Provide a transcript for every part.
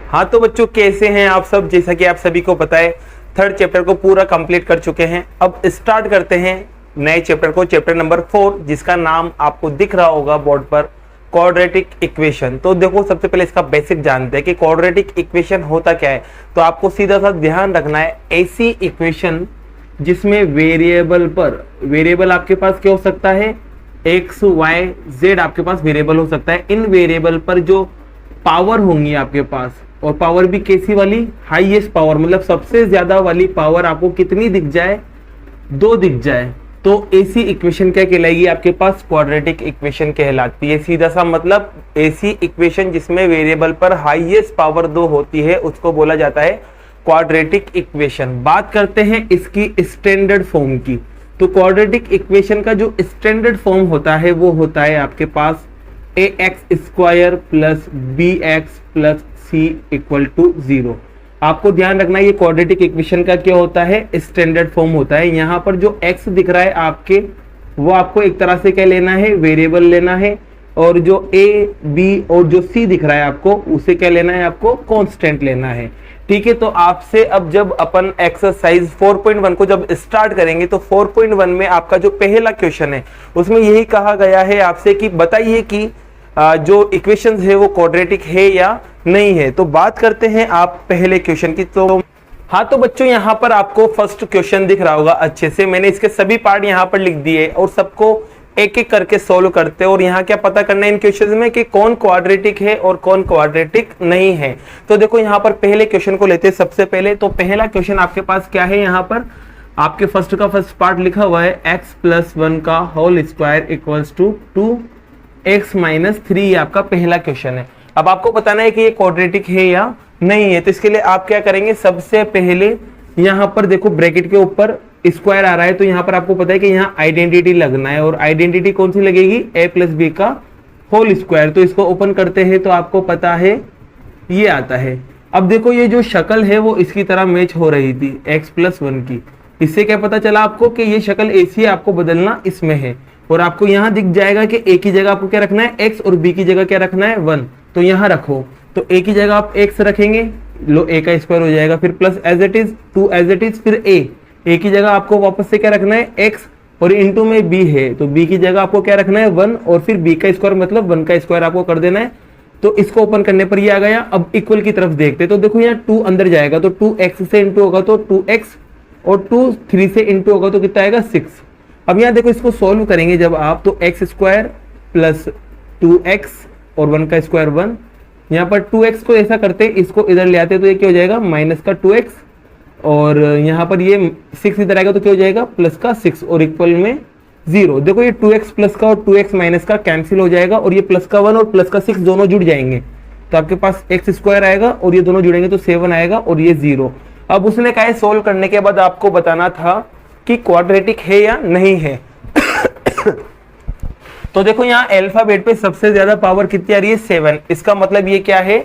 हाँ तो बच्चों कैसे हैं आप सब। जैसा कि आप सभी को पता है थर्ड चैप्टर को पूरा कंप्लीट कर चुके हैं। अब स्टार्ट करते हैं नए चैप्टर को, चैप्टर नंबर 4, जिसका नाम आपको दिख रहा होगा बोर्ड पर, क्वाड्रेटिक इक्वेशन। तो देखो सबसे पहले इसका बेसिक जानते हैं कि क्वाड्रेटिक इक्वेशन होता क्या है। तो आपको सीधा सा ध्यान रखना है, ऐसी इक्वेशन जिसमें वेरिएबल पर, वेरिएबल आपके पास क्या हो सकता है, एक्स वाई जेड आपके पास वेरिएबल हो सकता है। इन वेरिएबल पर जो पावर होंगी आपके पास, और पावर भी कैसी वाली, हाईएस्ट पावर, मतलब सबसे ज्यादा वाली पावर आपको कितनी दिख जाए, 2 दिख जाए, तो ऐसी इक्वेशन क्या कहलाएगी आपके पास, क्वाड्रेटिक इक्वेशन कहलाती है। सीधा सा मतलब ऐसी इक्वेशन जिसमें वेरिएबल पर हाईएस्ट पावर 2 होती है उसको बोला जाता है क्वाड्रेटिक इक्वेशन। बात करते हैं इसकी स्टैंडर्ड फॉर्म की। तो क्वाड्रेटिक इक्वेशन का जो स्टैंडर्ड फॉर्म होता है वो होता है आपके पास ax² plus bx plus c equal to 0। आपको ध्यान रखना है ये क्वाड्रेटिक इक्वेशन का क्या होता है, स्टैंडर्ड फॉर्म होता है। यहाँ पर जो x दिख रहा है आपके, वो आपको एक तरह से क्या लेना है, वेरिएबल लेना है, और जो a b और जो c दिख रहा है आपको, उसे क्या लेना है, आपको कांस्टेंट लेना है। ठीक है, तो आपसे अब जब अपन एक्सरसाइज 4.1 को जब स्टार्ट करेंगे तो 4.1 में आपका जो पहला क्वेश्चन है उसमें यही कहा गया है आपसे कि बताइए कि जो इक्वेशंस है वो क्वाड्रेटिक है या नहीं है। तो बात करते हैं आप पहले क्वेश्चन की। तो हाँ तो बच्चों यहाँ पर आपको फर्स्ट क्वेश्चन दिख रहा होगा अच्छे से, मैंने इसके सभी पार्ट यहाँ पर लिख दिए और सबको एक एक करके सोल्व करते हैं। और यहाँ क्या पता करना है इन क्वेश्चंस में कि कौन क्वाड्रेटिक है और कौन क्वाड्रेटिक नहीं है। तो देखो यहाँ पर पहले क्वेश्चन को लेते हैं सबसे पहले। तो पहला क्वेश्चन आपके पास क्या है, यहाँ पर आपके फर्स्ट का फर्स्ट पार्ट लिखा हुआ है x+1 का whole square equals to 2x-3। ये आपका पहला क्वेश्चन है। अब आपको बताना है कि ये क्वाड्रेटिक है या नहीं है। तो इसके लिए आप क्या करेंगे, सबसे पहले यहाँ पर देखो ब्रैकेट के ऊपर स्क्वायर आ रहा है, तो यहाँ पर आपको पता है कि यहाँ आइडेंटिटी लगना है, और आइडेंटिटी कौन सी लगेगी, a+b का होल स्क्वायर। तो इसको ओपन करते हैं तो आपको पता है ये आता है। अब देखो ये जो शक्ल है वो इसकी तरह मैच हो रही थी x+1 की। इससे क्या पता चला आपको कि ये शक्ल ऐसी है, आपको बदलना इसमें है। और आपको यहाँ दिख जाएगा कि a की जगह आपको क्या रखना है, x, और b की जगह क्या रखना है, 1। तो यहाँ रखो, तो a की जगह आप x रखेंगे, लो a का स्क्वायर हो जाएगा, फिर plus as it is 2 as it is, फिर a की जगह आपको वापस से क्या रखना है, x, और इनटू में b है, तो b की जगह आपको क्या रखना है, 1, और फिर b का स्क्वायर मतलब 1 का स्क्वायर आपको कर देना है। तो इसको ओपन करने पर ये आ गया। अब इक्वल की तरफ देखते, तो देखो यहाँ 2 अंदर जाएगा, तो 2x से इंटू होगा तो 2x, और 2 3 से इंटू होगा तो कितना आएगा, 6। अब यहाँ देखो इसको सोल्व करेंगे जब आप, तो x² प्लस 2x और 1 का स्क्वायर 1। यहाँ पर 2x को ऐसा करते, इसको इधर ले आते तो ये क्या हो जाएगा, माइनस का 2x, और यहाँ पर ये 6 इधर आएगा तो क्या हो जाएगा, प्लस का 6, और इक्वल में 0। देखो ये 2x प्लस का और 2x माइनस का कैंसिल हो जाएगा, और ये प्लस का 1 और प्लस का 6 दोनों जुड़ जाएंगे, तो आपके पास x² आएगा, और ये दोनों जुड़ेंगे तो 7 आएगा, और ये 0। अब उसने कहा है सोल्व करने के बाद आपको बताना था कि क्वाड्रेटिक है या नहीं है। तो देखो यहाँ अल्फाबेट पे सबसे ज्यादा पावर कितनी आ रही है, 7। इसका मतलब ये क्या है,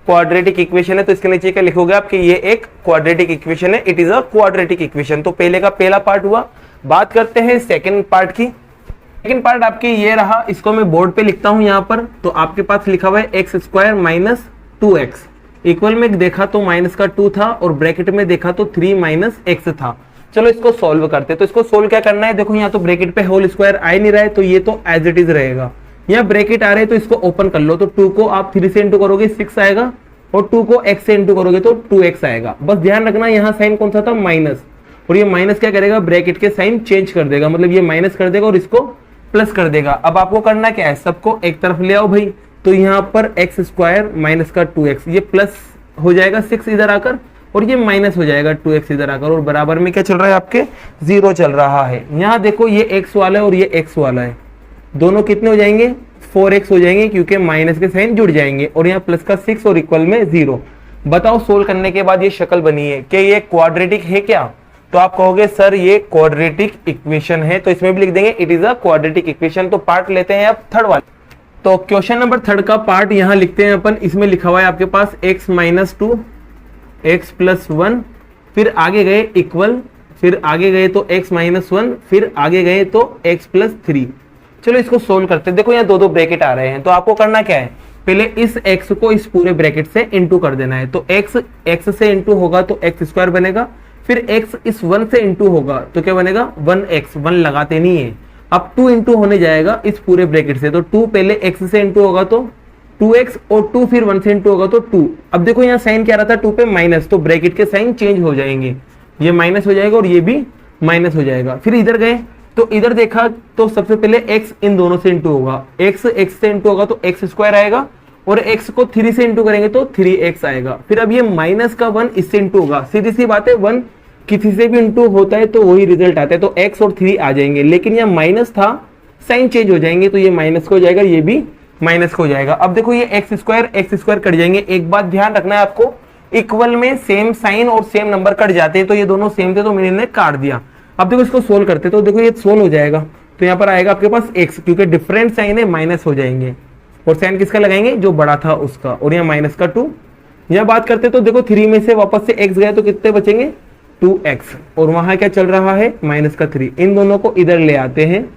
क्वाड्रेटिक इक्वेशन है। तो इसके नीचे क्या लिखोगे आप कि ये एक क्वाड्रेटिक इक्वेशन है, it is a quadratic equation. तो पहले का पहला पार्ट हुआ। बात करते हैं सेकंड पार्ट की। सेकंड पार्ट आपकी ये रहा, इसको मैं बोर्ड पे लिखता हूं यहाँ पर। तो आपके पास लिखा हुआ है x² माइनस 2x। इक्वल में देखा तो माइनस का 2 था, और ब्रैकेट में देखा तो 3 माइनस x था। चलो इसको सोल्व करते हैं। तो इसको सोल्व क्या करना है, देखो यहाँ तो ब्रैकेट पे होल स्क्वायर आ ही नहीं रहा है, तो ये तो एज इट इज रहेगा। यहाँ ब्रैकेट आ रहे हैं तो इसको ओपन कर लो, तो 2 को आप 3 से इंटू करोगे 6 आएगा, और 2 को x से इंटू करोगे तो 2x आएगा। बस ध्यान रखना यहाँ साइन कौन सा था, माइनस, और ये माइनस क्या करेगा, ब्रैकेट के साइन चेंज कर देगा, मतलब ये माइनस कर देगा और इसको प्लस कर देगा। अब आपको करना क्या है, सबको एक तरफ ले आओ भाई। तो यहाँ पर x² माइनस का 2x, ये प्लस हो जाएगा 6 इधर आकर, और ये माइनस हो जाएगा 2x इधर आकर, और बराबर में क्या चल रहा है आपके, 0 चल रहा है। यहाँ देखो ये x वाला है और ये x वाला है, दोनों कितने हो जाएंगे, 4x हो जाएंगे, क्योंकि माइनस के साइन जुड़ जाएंगे, और यहाँ प्लस का 6 और इक्वल में 0। बताओ सोल्व करने के बाद ये शक्ल बनी है कि ये क्वाड्रेटिक है क्या। तो आप कहोगे सर ये क्वाड्रेटिक इक्वेशन है, तो इसमें भी लिख देंगे it is a quadratic equation. तो पार्ट लेते हैं अब थर्ड वाला। तो क्वेश्चन नंबर 3 का पार्ट यहाँ लिखते हैं अपन। इसमें लिखा हुआ है आपके पास x-2 x+1, फिर आगे गए इक्वल, फिर आगे गए तो x-1, फिर आगे गए तो x+3। चलो इसको सोल्व करते हैं। देखो यहाँ 2 ब्रैकेट आ रहे हैं, तो आपको करना क्या है, पहले इस x को इस पूरे ब्रैकेट से इंटू कर देना है। तो x से इंटू होगा तो x स्क्वायर बनेगा, फिर x इस 1 से इंटू होगा तो क्या बनेगा 1x, 1 लगाते नहीं है। अब 2 इंटू होने जाएगा इस पूरे ब्रैकेट से, तो 2 पहले x से इंटू होगा तो 2x और 2 फिर 1 से इंटू होगा तो 2। अब देखो यहाँ साइन क्या रहा था 2 पे माइनस, तो ब्रैकेट के साइन चेंज हो जाएंगे, ये माइनस हो जाएगा और ये भी माइनस हो जाएगा। फिर इधर गए तो इधर देखा तो सबसे पहले x इन दोनों से इंटू होगा, x से इंटू होगा तो x स्क्वायर आएगा, और x को 3 से इंटू करेंगे तो 3x आएगा। फिर अब ये माइनस का 1 इससे इंटू होगा, सीधी सी बात है 1 किसी से भी इंटू होता है तो वही रिजल्ट आता है, तो x और 3 आ जाएंगे। लेकिन यहाँ माइनस था, साइन चेंज हो जाएंगे, तो ये माइनस को हो जाएगा, ये भी माइनस को हो जाएगा। अब देखो ये x स्क्वायर कट जाएंगे। एक बात ध्यान रखना है आपको, इक्वल में सेम साइन और सेम नंबर कट जाते हैं, तो ये दोनों सेम थे तो मैंने इन्हें काट दिया। अब देखो इसको सोल्व करते तो देखो ये सोल्व हो जाएगा, तो यहाँ पर आएगा आपके पास x, क्योंकि डिफरेंट साइन है माइनस हो जाएंगे, और साइन किसका लगाएंगे जो बड़ा था उसका, और यहाँ माइनस का 2। यहाँ बात करते तो देखो 3 में से वापस से x गए तो कितने बचेंगे 2x, और वहां क्या चल रहा है माइनस का 3। इन दोनों को इधर ले आते हैं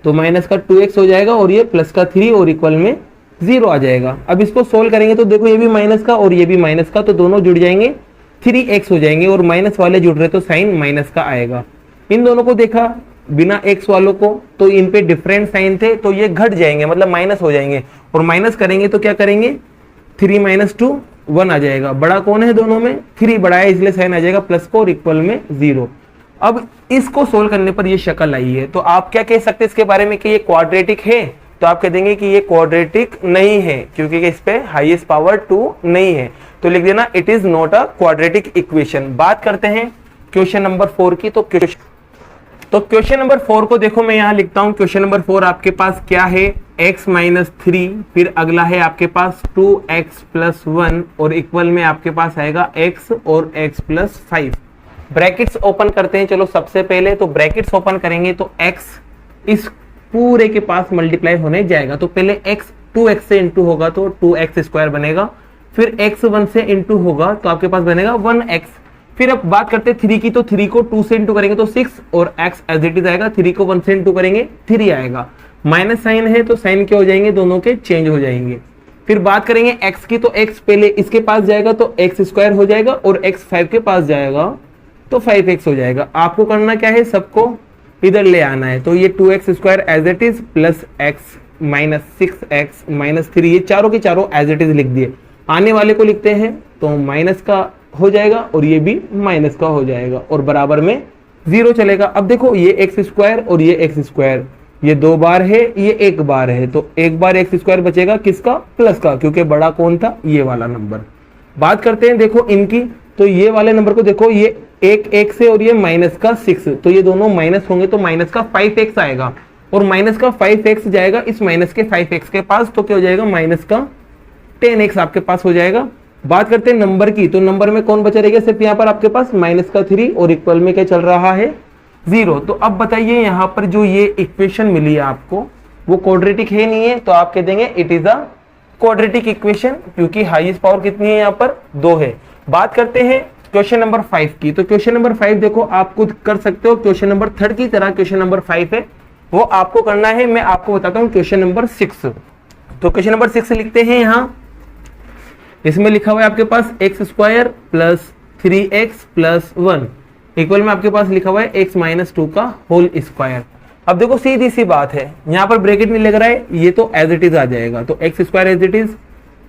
तो माइनस का 2x हो जाएगा और ये प्लस का 3 और इक्वल में 0 आ जाएगा। अब इसको सोल्व करेंगे तो देखो ये भी माइनस का और ये भी माइनस का, तो दोनों जुड़ जाएंगे 3x हो जाएंगे, और माइनस वाले जुड़ रहे तो साइन माइनस का आएगा। इन दोनों को देखा बिना x वालों को तो इन पे डिफरेंट साइन थे, तो ये घट जाएंगे मतलब माइनस हो जाएंगे, और माइनस करेंगे तो क्या करेंगे 3 - 2 1 आ जाएगा। बड़ा कौन है दोनों में 3 बड़ा है, इसलिए साइन आ जाएगा प्लस को और इक्वल में 0। अब इसको सोल्व करने पर ये शक्ल आई है, तो आप क्या कह सकते हैं इसके बारे में कि ये क्वाड्रेटिक है, तो आप कह देंगे कि ये क्वाड्रेटिक नहीं है, क्योंकि इस पे हाईएस्ट पावर 2 नहीं है, तो लिख देना it is not a quadratic equation. बात करते हैं क्वेश्चन नंबर 4 की। तो क्वेश्चन नंबर 4 को देखो मैं यहाँ लिखता हूँ। क्वेश्चन नंबर 4 आपके पास क्या है x - 3, फिर अगला है आपके पास 2x + 1 और इक्वल में आपके पास आएगा x और x + 5। ब्रैकेट्स ओपन करते हैं। चलो सबसे पहले तो ब्रैकेट्स ओपन करेंगे तो x इस पूरे के पास मल्टीप्लाई होने जाएगा, तो पहले x 2x से इंटू होगा तो 2x स्क्वायर बनेगा, फिर x 1 से इंटू होगा तो आपके पास बनेगा 1x। फिर अब बात करते हैं 3 की, तो 3 को 2 से इंटू करेंगे तो 6 और x एज इट इज आएगा, 3 को 1 से इंटू करेंगे 3 आएगा। माइनस साइन है तो साइन क्या हो जाएंगे दोनों के चेंज हो जाएंगे। फिर बात करेंगे x की, तो x पहले इसके पास जाएगा तो x स्क्वायर हो जाएगा, और x 5 के पास जाएगा तो 5x हो जाएगा। आपको करना क्या है सबको इधर ले आना है, तो ये 2x square as it is plus x - 6x - 3, ये चारों के चारों एज इट इज लिख दिए। आने वाले को लिखते हैं तो माइनस का हो जाएगा और ये भी माइनस का हो जाएगा, और बराबर में 0 चलेगा। अब देखो ये x स्क्वायर और ये x स्क्वायर, ये 2 बार है ये 1 बार है, तो 1 बार x स्क्वायर बचेगा किसका प्लस का, क्योंकि बड़ा कौन था ये वाला नंबर। बात करते हैं देखो इनकी, तो ये वाले नंबर को देखो ये 1 से और ये माइनस का 6, तो ये दोनों माइनस होंगे तो माइनस का 5x आएगा, और माइनस का 5x जाएगा इस माइनस के 5x के पास, तो क्या हो जाएगा माइनस का 10x आपके पास हो जाएगा। बात करते हैं नंबर की, तो नंबर में कौन बचा रहेगा सिर्फ यहाँ पर आपके पास माइनस का 3 और इक्वल में क्या चल रहा है 0। तो अब बताइए यहाँ पर जो ये इक्वेशन मिली है आपको वो क्वाड्रेटिक है नहीं है, तो आप कह देंगे it is a quadratic equation, क्योंकि हाईएस्ट पावर कितनी है यहाँ पर 2 है। बात करते हैं क्वेश्चन नंबर 5 की, तो क्वेश्चन नंबर 5 देखो आप खुद कर सकते हो, क्वेश्चन नंबर 3 की तरह क्वेश्चन नंबर 5 है, वो आपको करना है। मैं आपको बताता हूँ क्वेश्चन नंबर 6। तो क्वेश्चन नंबर 6 लिखते हैं यहाँ, इसमें लिखा हुआ है आपके पास x square plus 3x + 1 equal में आपके पास लिखा हुआ है x - 2 का होल स्क्वायर। अब देखो सीधी सी बात है, यहाँ पर ब्रैकेट नहीं लग रहा है, ये तो एज इट इज आ जाएगा, तो x square as it is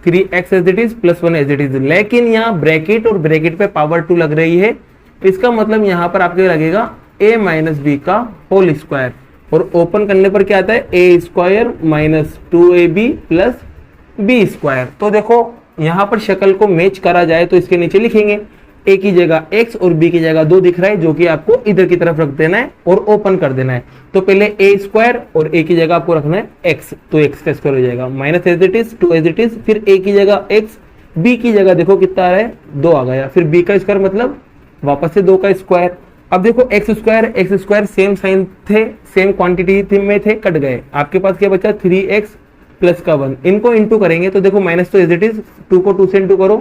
3x as it is + 1 as it is. लेकिन यहाँ ब्रैकेट और ब्रैकेट पे पावर 2 लग रही है, इसका मतलब यहाँ पर आपके लगेगा a - b का होल स्क्वायर, और ओपन करने पर क्या आता है a square - 2ab + b square. तो देखो यहाँ पर शक्ल को मैच करा जाए तो इसके नीचे लिखेंगे a की जगह x और b की जगह 2 दिख रहा है, जो कि आपको इधर की तरफ रख देना है और ओपन कर देना है। तो पहले a स्क्वायर और a की जगह आपको रखना है x, तो x का स्क्वायर हो जाएगा minus as it is 2 as it is, फिर a की जगह x, b की जगह देखो कितना आ रहा है 2 आ गया, फिर b का स्क्वायर मतलब वापस से 2 का स्क्वायर। अब देखो x स्क्वायर सेम साइन थे, सेम क्वांटिटी में थे, कट गए, आपके पास क्या बचा 3x प्लस का 1, इनको इंटू करेंगे तो देखो माइनस तो एज इट इज 2 को 2 से इंटू करो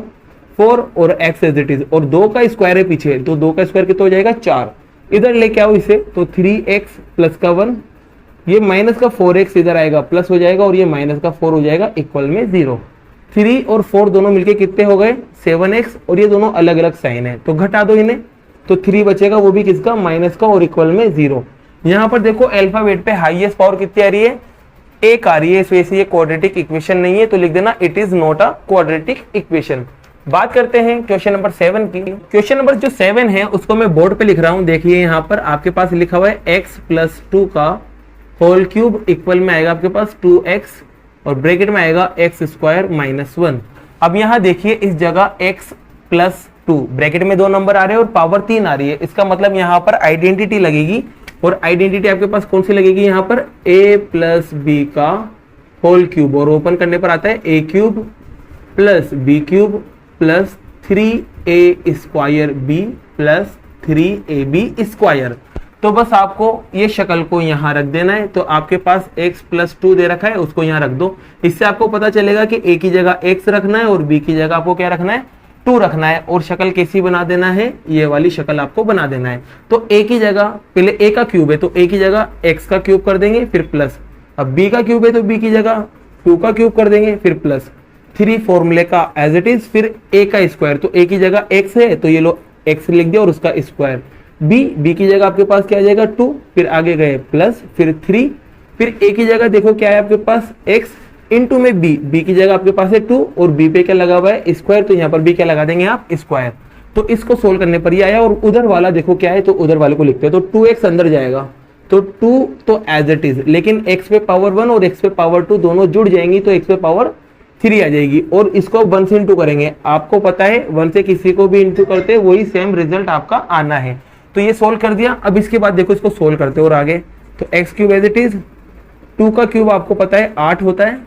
4 और x एज इट इज, और 2 का स्क्वायर है पीछे, तो 2 का स्क्वायर कितना हो जाएगा 4, इधर लेके आओ इसे, तो 3x प्लस का 1, ये माइनस का 4x इधर आएगा प्लस हो जाएगा और ये माइनस का 4 हो जाएगा इक्वल में 0। 3 और 4 दोनों मिलके कितने हो गए 7x और ये दोनों अलग अलग साइन है तो घटा दो इन्हें, तो 3 बचेगा वो भी किसका माइनस का और इक्वल में 0। यहाँ पर देखो अल्फाबेट पे हाईएस्ट पावर कितनी आ रही है 1 आ रही है, इस वजह से ये क्वाड्रेटिक इक्वेशन नहीं है, तो लिख देना it is not a quadratic equation. बात करते हैं क्वेश्चन नंबर 7 की। क्वेश्चन नंबर जो 7 है उसको मैं बोर्ड पे लिख रहा हूं, देखिए यहाँ पर आपके पास लिखा हुआ है x प्लस 2 का होल क्यूब इक्वल में आएगा आपके पास 2x और ब्रैकेट में आएगा x स्क्वायर माइनस 1। अब यहाँ देखिए इस जगह x प्लस 2 ब्रैकेट में 2 नंबर आ रहे हैं और पावर 3 आ रही है, इसका मतलब यहाँ पर आइडेंटिटी लगेगी और आइडेंटिटी आपके पास कौन सी लगेगी यहाँ पर a प्लस बी का होल क्यूब और ओपन करने पर आता है a cube plus B cube plus 3a square B plus 3ab square. तो बस आपको ये शक्ल को यहाँ रख देना है, तो आपके पास x प्लस 2 दे रखा है उसको यहाँ रख दो, इससे आपको पता चलेगा कि a की जगह x रखना है और b की जगह आपको क्या रखना है 2 रखना है और शक्ल कैसी बना देना है ये वाली शक्ल आपको बना देना है। तो a की जगह पहले a का क्यूब है तो a की जगह x का क्यूब कर देंगे फिर प्लस, अब b का क्यूब है तो b की जगह 2 का क्यूब कर देंगे फिर प्लस 3 फॉर्मूले का एज इट इज, फिर a का स्क्वायर तो a की जगह x है तो ये लो x लिख दिया और उसका स्क्वायर, b की जगह आपके पास क्या आ जाएगा 2, फिर आगे गए प्लस फिर 3, फिर a की जगह देखो क्या है आपके पास x इंटू में b की जगह आपके पास है 2 और b पे क्या लगा हुआ है स्क्वायर, तो यहाँ पर b क्या लगा देंगे आप स्क्वायर। तो इसको सोल्व करने पर ये आया और उधर वाला देखो क्या है तो उधर वाले को लिखते हैं, तो 2x अंदर जाएगा तो 2 तो एज इट इज, लेकिन x पे पावर 1 और x पे पावर 2 दोनों जुड़ जाएंगी तो x पे पावर 3 आ जाएगी और इसको 1 से इंटू करेंगे, आपको पता है 1 से किसी को भी इंटू करते हैं वही सेम रिजल्ट आपका आना है। तो ये सोल्व कर दिया। अब इसके बाद देखो इसको सोल्व करते और आगे, तो x cube as it is, 2 का क्यूब आपको पता है 8 होता है,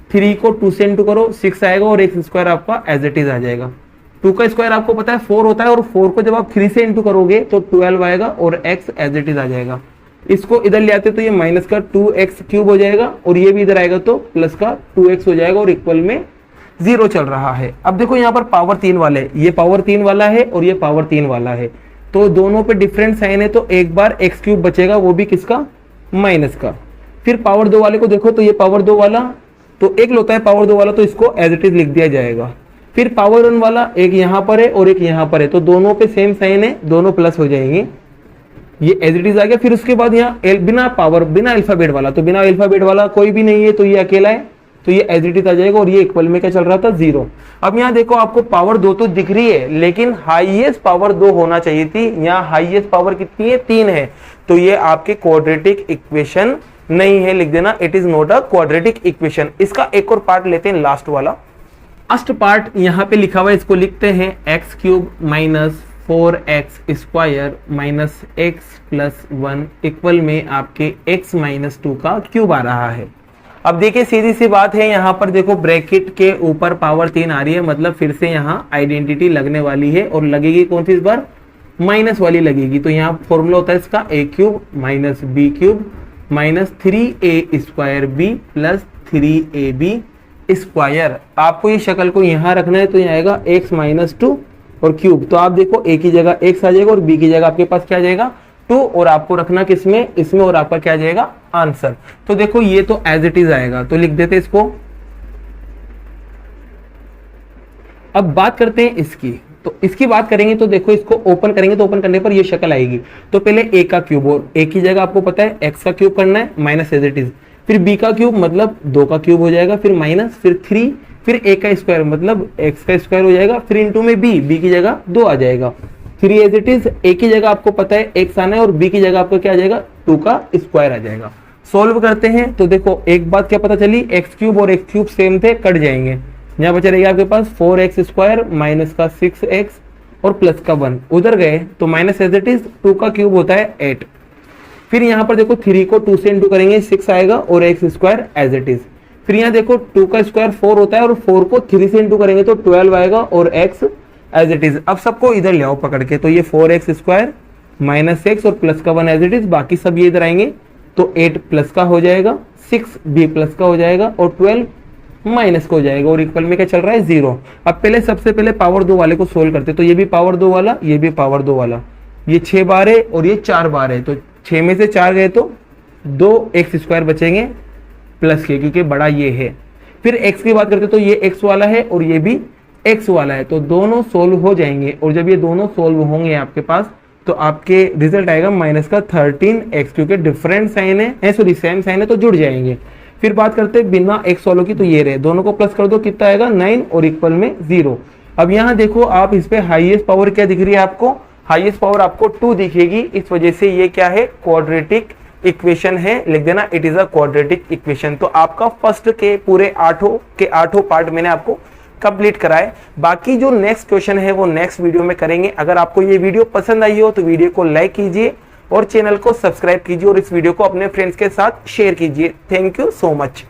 3 को 2 से इंटू करो 6 आएगा और x स्क्वायर आपका एज इट इज आ जाएगा। 2 का स्क्वायर आपको पता है 4 होता है और 4 को जब आप 3 से इंटू करोगे तो 12 आएगा और x एज इट इज आ जाएगा। इसको इधर ले आते तो ये माइनस का 2x क्यूब हो जाएगा और ये भी इधर आएगा तो प्लस का 2x हो जाएगा और इक्वल में 0 चल रहा है। अब देखो यहाँ पर पावर 3 वाले, ये पावर 3 वाला है और ये पावर 3 वाला है, तो दोनों पे डिफरेंट साइन है तो एक बार x क्यूब बचेगा वो भी किसका माइनस का। फिर पावर 2 वाले को देखो तो ये पावर 2 वाला तो एक होता है पावर 2 वाला तो इसको एज इट इज लिख दिया जाएगा। फिर पावर 1 वाला एक यहाँ पर है और एक यहाँ पर है तो दोनों पे सेम साइन है, दोनों प्लस हो जाएंगे, ये एज इट इज आ गया। फिर उसके बाद यहाँ बिना पावर बिना अल्फाबेट वाला, तो बिना अल्फाबेट वाला कोई भी नहीं है तो ये अकेला है तो ये एज इट इज आ जाएगा और ये इक्वल में क्या चल रहा था 0। अब यहाँ देखो आपको पावर 2 तो दिख रही है लेकिन हाईएस्ट पावर 2 होना चाहिए थी, यहाँ हाईएस्ट पावर कितनी है 3 है, तो ये आपके क्वाड्रेटिक इक्वेशन नहीं है, लिख देना it is not a quadratic equation. इसका एक और पार्ट लेते हैं लास्ट वाला, लास्ट पार्ट यहाँ पे लिखा हुआ है, इसको लिखते हैं x cube minus 4x square minus x plus 1 equal में आपके x माइनस 2 का क्यूब आ रहा है। अब देखिए सीधी सी बात है, यहाँ पर देखो ब्रैकेट के ऊपर पावर 3 आ रही है, मतलब फिर से यहाँ आइडेंटिटी लगने वाली है और लगेगी कौन सी इस बार माइनस वाली लगेगी। तो यहाँ फॉर्मूला होता है इसका a cube minus B cube minus 3a square B plus 3ab square. आपको ये शक्ल को यहाँ रखना है तो यहाँ आएगा x माइनस 2 और क्यूब, तो आप देखो a की जगह x आ जाएगा और b की जगह आपके पास क्या आ जाएगा 2 और आपको रखना किसमें इसमें और आपका क्या आ जाएगा आंसर। तो देखो ये तो एज इट इज आएगा तो लिख देते इसको। अब बात करते हैं इसकी, तो इसकी बात करेंगे तो देखो इसको ओपन करेंगे तो ओपन करने पर ये शक्ल आएगी। तो पहले a का क्यूब और a की जगह आपको पता है x का क्यूब करना है माइनस एज इट इज, फिर b का क्यूब मतलब 2 का क्यूब हो जाएगा, फिर माइनस फिर 3, फिर a का स्क्वायर मतलब x का स्क्वायर हो जाएगा, फिर इंटू में b की जगह 2 आ जाएगा, 3 एज इट इज, a की जगह आपको पता है x आना है और b की जगह आपको क्या आ जाएगा 2 का स्क्वायर आ जाएगा। सोल्व करते हैं तो देखो एक बात क्या पता चली, x क्यूब और x क्यूब सेम थे कट जाएंगे, यहाँ बचा रहेगा आपके पास 4x स्क्वायर माइनस का 6x और प्लस का 1, उधर गए तो माइनस एज इट इज 2 का क्यूब होता है 8, फिर यहाँ पर देखो 3 को 2 से इंटू करेंगे 6 आएगा और x square as it is, फिर यहाँ देखो 2 का स्क्वायर 4 होता है और 4 को 3 से इंटू करेंगे तो 12 आएगा और x एज इट इज। अब सबको इधर ले आओ पकड़ के, तो ये 4x स्क्वायर माइनस x और प्लस का 1 एज इट इज, बाकी सब ये इधर आएंगे तो 8 प्लस का हो जाएगा, 6 b प्लस का हो जाएगा और 12 माइनस का हो जाएगा और इक्वल में क्या चल रहा है 0। अब पहले सबसे पहले पावर 2 वाले को सोल्व करते, तो ये भी पावर 2 वाला ये भी पावर 2 वाला, ये 6 बार है और ये 4 बार है, तो 6 में से 4 गए तो दो एक्स स्क्वायर बचेंगे प्लस के, क्योंकि बड़ा ये है। फिर x की बात करते तो ये x वाला है और ये भी x वाला है, तो दोनों सोल्व हो जाएंगे। और जब ये दोनों सोल्व होंगे आपके पास, तो आपके रिजल्ट आएगा माइनस का 13x, क्योंकि डिफरेंट साइन है सॉरी सेम साइन है तो जुड़ जाएंगे। फिर बात करते हैं बिना x वालों की, तो ये रहे, दोनों को प्लस कर दो, कितना आएगा 9 और इक्वल में 0। अब यहाँ देखो आप, इस पे हाईएस्ट पावर क्या दिख रही है आपको, हाईएस्ट पावर आपको 2 दिखेगी, इस वजह से ये क्या है, क्वाड्रेटिक इक्वेशन है। लिख देना it is a quadratic equation. तो आपका फर्स्ट के पूरे आठों पार्ट मैंने आपको कंप्लीट कराए। बाकी जो नेक्स्ट क्वेश्चन है वो नेक्स्ट वीडियो में करेंगे। अगर आपको ये वीडियो पसंद आई हो तो वीडियो को लाइक कीजिए और चैनल को सब्सक्राइब कीजिए और इस वीडियो को अपने फ्रेंड्स के साथ शेयर कीजिए। Thank you so much.